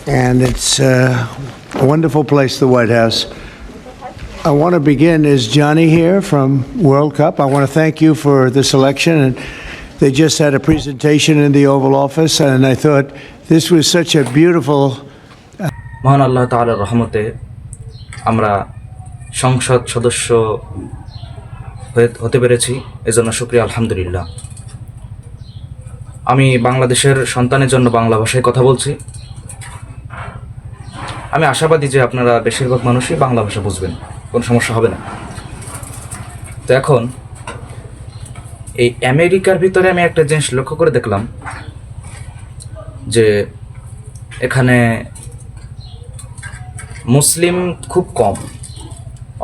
and it's a wonderful place, the White House. I want to begin. Is Johnny here from World Cup? I want to thank you for the selection. And they just had a presentation in the Oval Office, and I thought this was such a beautiful. মহান আল্লাহ তাআলার রহমতে আমরা সংসদ সদস্য হতে পেরেছি, এজন্য শুকরিয়া আলহামদুলিল্লাহ। আমি বাংলাদেশের সন্তানের জন্য বাংলা ভাষায় কথা বলছি। আমি আশাবাদী যে আপনারা বেশিরভাগ মানুষই বাংলা ভাষা বুঝবেন, কোনো সমস্যা হবে না। তো এখন এই আমেরিকার ভিতরে আমি একটা জিনিস লক্ষ্য করে দেখলাম যে এখানে মুসলিম খুব কম,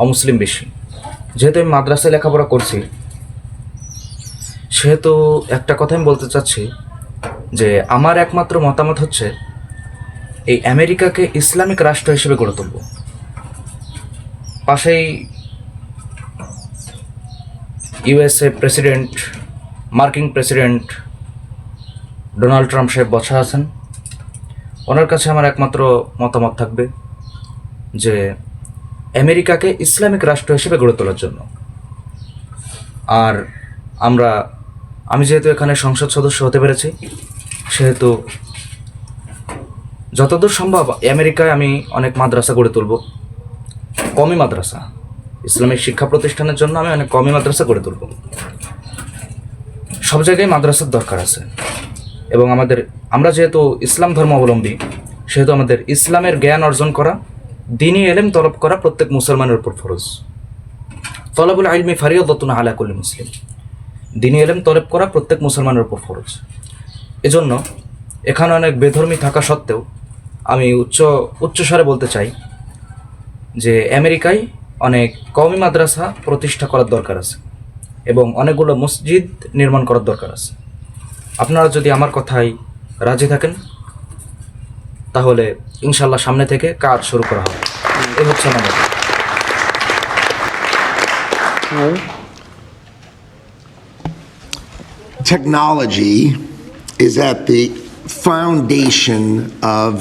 অমুসলিম বেশি। যেহেতু আমি মাদ্রাসায় লেখাপড়া করছি, সেহেতু একটা কথা আমি বলতে চাচ্ছি যে আমার একমাত্র মতামত হচ্ছে এই আমেরিকাকে ইসলামিক রাষ্ট্র হিসেবে গড়ে তুলব। পাশেই ইউএসএ প্রেসিডেন্ট, মার্কিন প্রেসিডেন্ট ডোনাল্ড ট্রাম্প সাহেব বসা আছেন। ওনার কাছে আমার একমাত্র মতামত থাকবে যে আমেরিকাকে ইসলামিক রাষ্ট্র হিসেবে গড়ে তোলার জন্য। আর আমি যেহেতু এখানে সংসদ সদস্য হতে পেরেছি, সেহেতু যতদূর সম্ভব আমেরিকায় আমি অনেক মাদ্রাসা গড়ে তুলব, কমি মাদ্রাসা, ইসলামিক শিক্ষা প্রতিষ্ঠানের জন্য আমি অনেক কমি মাদ্রাসা গড়ে তুলব। সব জায়গায় মাদ্রাসার দরকার আছে, এবং আমরা যেহেতু ইসলাম ধর্মাবলম্বী, সেহেতু আমাদের ইসলামের জ্ঞান অর্জন করা, দ্বীনি ইলম তলব করা প্রত্যেক মুসলমানের উপর ফরজ। তলবুল ইলমি ফারিয়াদাতুন আলা কুল্লি মুসলিম, দ্বীনি ইলম তলব করা প্রত্যেক মুসলমানের উপর ফরজ। এজন্য এখানে অনেক বেধর্মী থাকা সত্ত্বেও আমি উচ্চস্বরে বলতে চাই যে আমেরিকায় অনেক কওমি মাদ্রাসা প্রতিষ্ঠা করার দরকার আছে, এবং অনেকগুলো মসজিদ নির্মাণ করার দরকার আছে। আপনারা যদি আমার কথায় রাজি থাকেন, তাহলে ইনশাল্লাহ সামনে থেকে কাজ শুরু করা হবে। এই হচ্ছে আমার। Technology is at the foundation of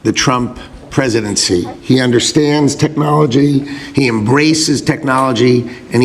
the Trump presidency. He understands technology, he embraces technology, and